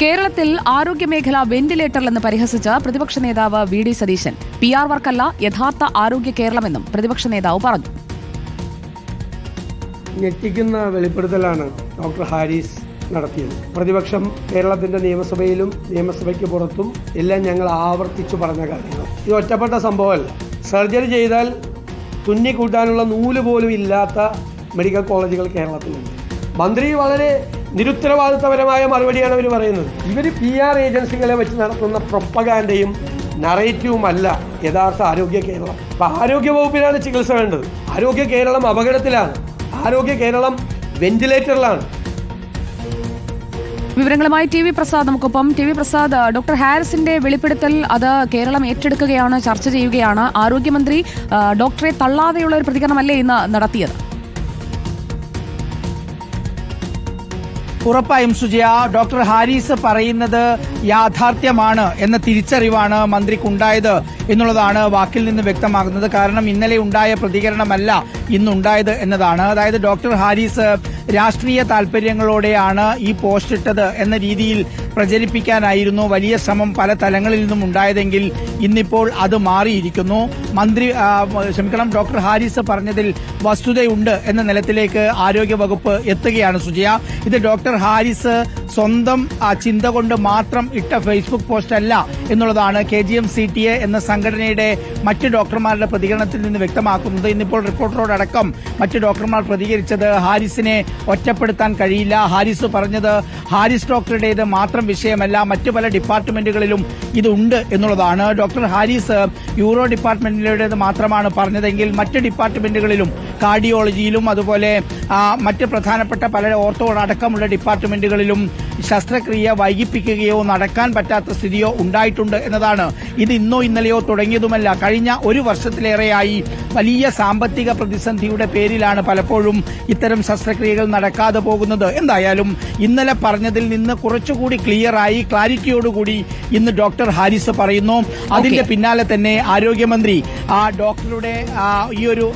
കേരളത്തിൽ ആരോഗ്യമേഖല വെന്റിലേറ്ററിലെന്ന് പരിഹസിച്ച് പ്രതിപക്ഷ നേതാവ് വി ഡി സതീശൻ. PR വർക്കല്ല യഥാർത്ഥ ആരോഗ്യ കേരളമെന്നും പ്രതിപക്ഷ നേതാവ് പറഞ്ഞു. ഞെട്ടിക്കുന്ന വെളിപ്പെടുത്തലാണ് ഡോക്ടർ ഹാരിസ് നടത്തിയത്. പ്രതിപക്ഷം കേരളത്തിന്റെ നിയമസഭയിലും നിയമസഭയ്ക്ക് പുറത്തും എല്ലാം ഞങ്ങൾ ആവർത്തിച്ചു പറഞ്ഞ കാര്യങ്ങൾ. ഇത് ഒറ്റപ്പെട്ട സംഭവമല്ല. സർജറി ചെയ്താൽ തുന്നിക്കൂട്ടാനുള്ള നൂല് പോലും ഇല്ലാത്ത മെഡിക്കൽ കോളേജുകൾ കേരളത്തിലുണ്ട്. മന്ത്രി വളരെ നിരുത്തരവാദിത്തപരമായ മറുപടിയാണ് അവർ പറയുന്നത്. ഇവർ PR ഏജൻസികളെ വെച്ച് നടത്തുന്ന പ്രൊപ്പഗാൻഡയും നറേറ്റീവും അല്ല യഥാർത്ഥ ആരോഗ്യ കേരളം. അപ്പം ആരോഗ്യ വകുപ്പിലാണ് ചികിത്സ വേണ്ടത്. ആരോഗ്യ കേരളം അപകടത്തിലാണ്. ആരോഗ്യ കേരളം വെന്റിലേറ്ററിലാണ്. വിവരങ്ങളുമായി TV പ്രസാദ് നമുക്കൊപ്പം. TV പ്രസാദ്, ഡോക്ടർ ഹാരിസിന്റെ വെളിപ്പെടുത്തൽ അത് കേരളം ഏറ്റെടുക്കുകയാണ്, ചർച്ച ചെയ്യുകയാണ്. ആരോഗ്യമന്ത്രി ഡോക്ടറെ തള്ളാതെയുള്ള ഒരു പ്രതികരണമല്ലേ ഇന്ന് നടത്തിയത്? ഉറപ്പായും സുജയ, ഡോക്ടർ ഹാരിസ് പറയുന്നത് യാഥാർത്ഥ്യമാണ് എന്ന തിരിച്ചറിവാണ് മന്ത്രിക്കുണ്ടായത് എന്നുള്ളതാണ് വാക്കിൽ നിന്ന് വ്യക്തമാകുന്നത്. കാരണം ഇന്നലെ ഉണ്ടായ പ്രതികരണമല്ല ഇന്നുണ്ടായത് എന്നതാണ്. അതായത് ഡോക്ടർ ഹാരിസ് രാഷ്ട്രീയ താൽപര്യങ്ങളോടെയാണ് ഈ പോസ്റ്റ് ഇട്ടത് എന്ന രീതിയിൽ പ്രചരിപ്പിക്കാനായിരുന്നു വലിയ ശ്രമം പല തലങ്ങളിൽ നിന്നും ഉണ്ടായതെങ്കിൽ ഇന്നിപ്പോൾ അത് മാറിയിരിക്കുന്നു. ഡോക്ടർ ഹാരിസ് പറഞ്ഞതിൽ വസ്തുതയുണ്ട് എന്ന നിലത്തിലേക്ക് ആരോഗ്യവകുപ്പ് എത്തുകയാണ് സുജയ. ഇത് ഡോക്ടർ ഹാരിസ് സ്വന്തം ചിന്ത കൊണ്ട് മാത്രം ഇട്ട ഫേസ്ബുക്ക് പോസ്റ്റ് അല്ല എന്നുള്ളതാണ് KGM-CTA എന്ന സംഘടനയുടെ മറ്റ് ഡോക്ടർമാരുടെ പ്രതികരണത്തിൽ നിന്ന് വ്യക്തമാക്കുന്നത്. ഇന്നിപ്പോൾ റിപ്പോർട്ടറോടക്കം മറ്റ് ഡോക്ടർമാർ പ്രതികരിച്ചത് ഹാരിസിനെ ഒറ്റപ്പെടുത്താൻ കഴിയില്ല. ഹാരിസ് പറഞ്ഞത് ഹാരിസ് ഡോക്ടറുടേത് മാത്രം വിഷയമല്ല, മറ്റു പല ഡിപ്പാർട്ട്മെന്റുകളിലും ഇതുണ്ട് എന്നുള്ളതാണ്. ഡോക്ടർ ഹാരിസ് യൂറോ ഡിപ്പാർട്ട്മെന്റിലേത് മാത്രമാണ് പറഞ്ഞതെങ്കിൽ മറ്റ് ഡിപ്പാർട്ട്മെന്റുകളിലും കാർഡിയോളജിയിലും അതുപോലെ മറ്റ് പ്രധാനപ്പെട്ട പല ഓർത്തോ അടക്കമുള്ള ഡിപ്പാർട്ട്മെന്റുകളിലും ശസ്ത്രക്രിയ വൈകിപ്പിക്കുകയോ നടക്കാൻ പറ്റാത്ത സ്ഥിതിയോ ഉണ്ടായിട്ടുണ്ട് എന്നതാണ്. ഇത് ഇന്നോ ഇന്നലെയോ തുടങ്ങിയതുമല്ല. കഴിഞ്ഞ ഒരു വർഷത്തിലേറെയായി വലിയ സാമ്പത്തിക പ്രതിസന്ധിയുടെ പേരിലാണ് പലപ്പോഴും ഇത്തരം ശസ്ത്രക്രിയകൾ നടക്കാതെ പോകുന്നത്. എന്തായാലും ഇന്നലെ പറഞ്ഞതിൽ നിന്ന് കുറച്ചുകൂടി ക്ലിയറായി ക്ലാരിറ്റിയോടുകൂടി ഇന്ന് ഡോക്ടർ ഹാരിസ് പറയുന്നു. അതിന്റെ പിന്നാലെ തന്നെ ആരോഗ്യമന്ത്രി ഡോക്ടറുടെ ഈ ഒരു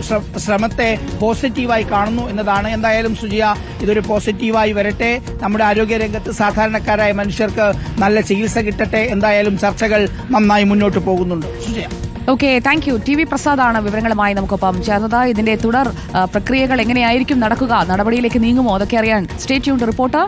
ശ്രമത്തെ പോസിറ്റീവായി കാണുന്നു എന്നതാണ്. എന്തായാലും സുജിയ, ഇതൊരു പോസിറ്റീവായി വരട്ടെ. നമ്മുടെ ആരോഗ്യരംഗത്ത് സാധാരണക്കാരായ മനുഷ്യർക്ക് നല്ല ചികിത്സ കിട്ടട്ടെ. എന്തായാലും ചർച്ചകൾ നന്നായി മുന്നോട്ട് പോകുന്നുണ്ട് Sujiya. Okay, thank you. TV പ്രസാദാണ് വിവരങ്ങളുമായി നമുക്കൊപ്പം ചേർന്നത്. ഇതിന്റെ തുടർ പ്രക്രിയകൾ എങ്ങനെയായിരിക്കും നടക്കുക, നടപടിയിലേക്ക് നീങ്ങുമോ, അതൊക്കെ അറിയാൻ സ്റ്റേ ട്യൂൺഡ് റിപ്പോർട്ടർ